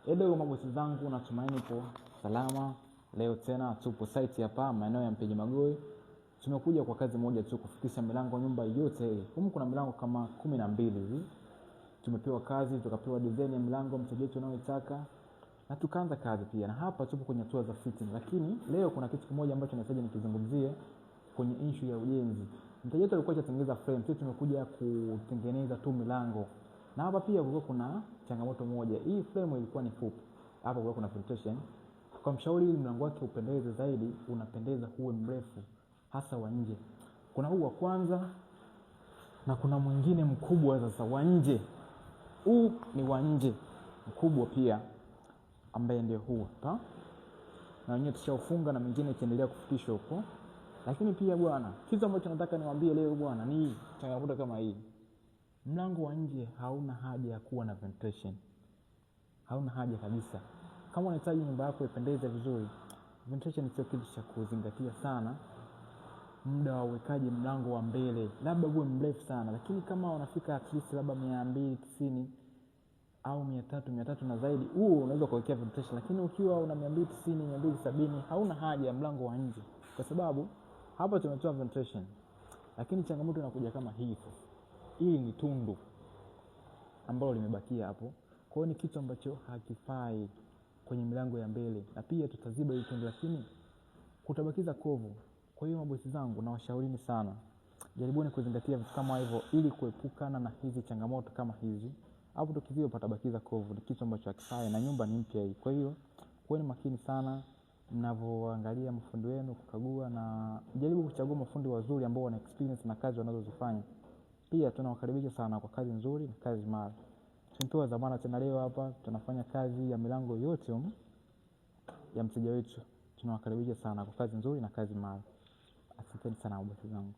Hello mabosi zangu, natumaini po salama. Leo tena tupo site hapa maeneo ya Mpiji Magoe. Tumekuja kwa kazi moja tu, kufikisha milango nyumba yote. Humu kuna milango kama 12 hivi. Tumepewa kazi, tukapewa design ya milango mteja wetu anayotaka, na tukaanza kazi pia. Na hapa tupo kwenye hatua za fitting. Lakini leo kuna kitu kimoja ambacho nahitaji nikizungumzie kwenye issue ya ujenzi. Mteja wetu alikuwa anatengeneza frame, sisi tumekuja kutengeneza tu milango. Na hapa pia kulikuwa kuna changamoto moja. Hii frame ilikuwa ni fupi. Hapa kulikuwa kuna filtration. Kwa mshauri, ili mlango wake upendeze zaidi, unapendeza huwe mrefu, hasa wa nje. Kuna huu wa kwanza na kuna mwingine mkubwa sasa wa nje. Huu ni wa nje mkubwa pia, ambaye ndio huu hapa. Na wenyewe tushaufunga na mwingine ikiendelea kufikishwa huko. Lakini pia bwana, kitu ambacho nataka niwaambie leo bwana ni changamoto kama hii. Mlango wa nje hauna haja ya kuwa na ventilation. Hauna haja kabisa. Kama unahitaji nyumba yako ipendeze vizuri, ventilation sio kitu cha kuzingatia sana. Muda wa uwekaji mlango wa mbele labda uwe mrefu sana, lakini kama unafika at least labda 290 au 300 na zaidi, huo unaweza kuwekea ventilation. Lakini ukiwa una 290, 270, hauna haja ya mlango wa nje, kwa sababu hapa tumetoa ventilation. Lakini changamoto inakuja kama hii. Hii ni tundu ambalo limebakia hapo. Kwa hiyo ni kitu ambacho hakifai kwenye milango ya mbele, na pia tutaziba hii tundu, lakini kutabakiza kovu. Kwa hiyo mabosi zangu, na washaurini sana, jaribuni kuzingatia vitu kama hivyo ili kuepukana na hizi changamoto kama hizi. Hapo tukiziba patabakiza kovu, ni kitu ambacho hakifai, na nyumba ni mpya hii. Kwa hiyo kuweni makini sana mnavyoangalia mafundi wenu, kukagua, na jaribu kuchagua mafundi wazuri ambao wana experience na kazi wanazozifanya. Pia tunawakaribisha sana kwa kazi nzuri na kazi mara. Tumepewa dhamana tena leo hapa tunafanya kazi ya milango yote ya mteja wetu. Tunawakaribisha sana kwa kazi nzuri na kazi mara. Asanteni sana mabosi zangu.